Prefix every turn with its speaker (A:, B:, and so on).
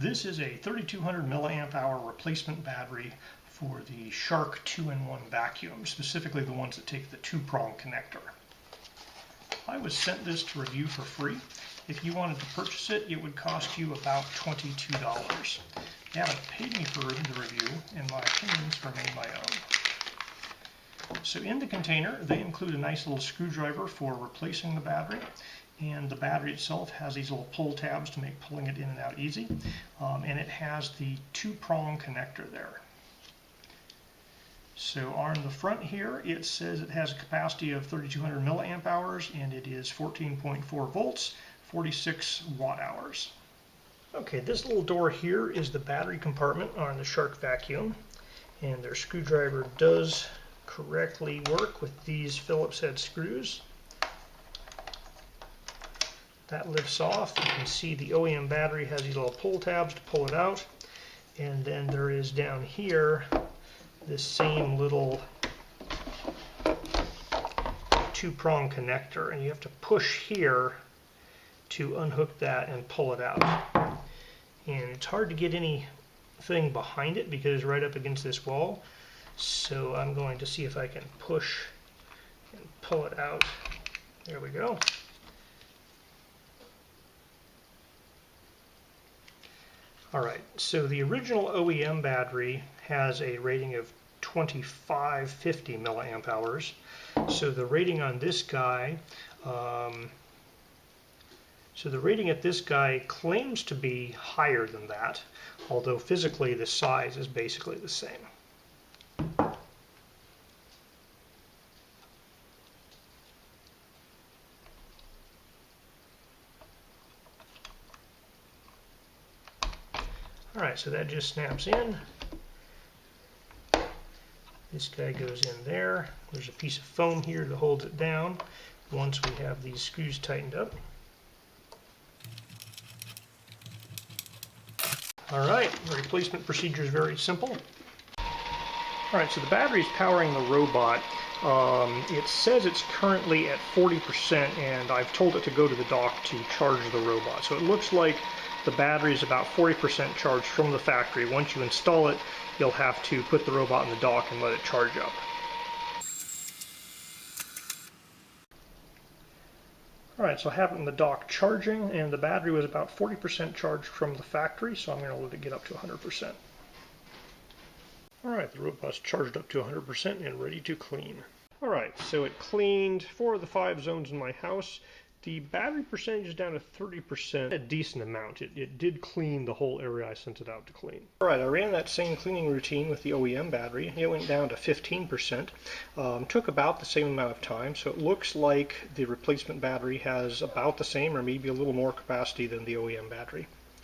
A: This is a 3200 milliamp hour replacement battery for the Shark 2-in-1 vacuum, specifically the ones that take the 2-prong connector. I was sent this to review for free. If you wanted to purchase it, it would cost you about $22. They haven't paid me for the review, and my opinions remain my own. So in the container, they include a nice little screwdriver for replacing the battery. And the battery itself has these little pull tabs to make pulling it in and out easy. And it has the 2-prong connector there. So on the front here, it says it has a capacity of 3200 milliamp hours and it is 14.4 volts, 46 watt hours. Okay, this little door here is the battery compartment on the Shark vacuum. And their screwdriver does correctly work with these Phillips head screws. That lifts off. You can see the OEM battery has these little pull tabs to pull it out. And then there is down here this same little 2-prong connector. And you have to push here to unhook that and pull it out. And it's hard to get anything behind it because it's right up against this wall. So I'm going to see if I can push and pull it out. There we go. Alright, so the original OEM battery has a rating of 2550 milliamp hours. So the rating on this guy, the rating at this guy claims to be higher than that, although physically the size is basically the same. Alright, so that just snaps in. This guy goes in there. There's a piece of foam here that holds it down once we have these screws tightened up. Alright, the replacement procedure is very simple. Alright, so the battery is powering the robot. It says it's currently at 40% and I've told it to go to the dock to charge the robot. So it looks like the battery is about 40% charged from the factory. Once you install it, you'll have to put the robot in the dock and let it charge up. Alright, so I have it in the dock charging, and the battery was about 40% charged from the factory, so I'm going to let it get up to 100%. Alright, the robot's charged up to 100% and ready to clean. Alright, so it cleaned 4 of the 5 zones in my house. The battery percentage is down to 30%, a decent amount. It did clean the whole area I sent it out to clean. Alright, I ran that same cleaning routine with the OEM battery. It went down to 15%. Took about the same amount of time, so it looks like the replacement battery has about the same or maybe a little more capacity than the OEM battery.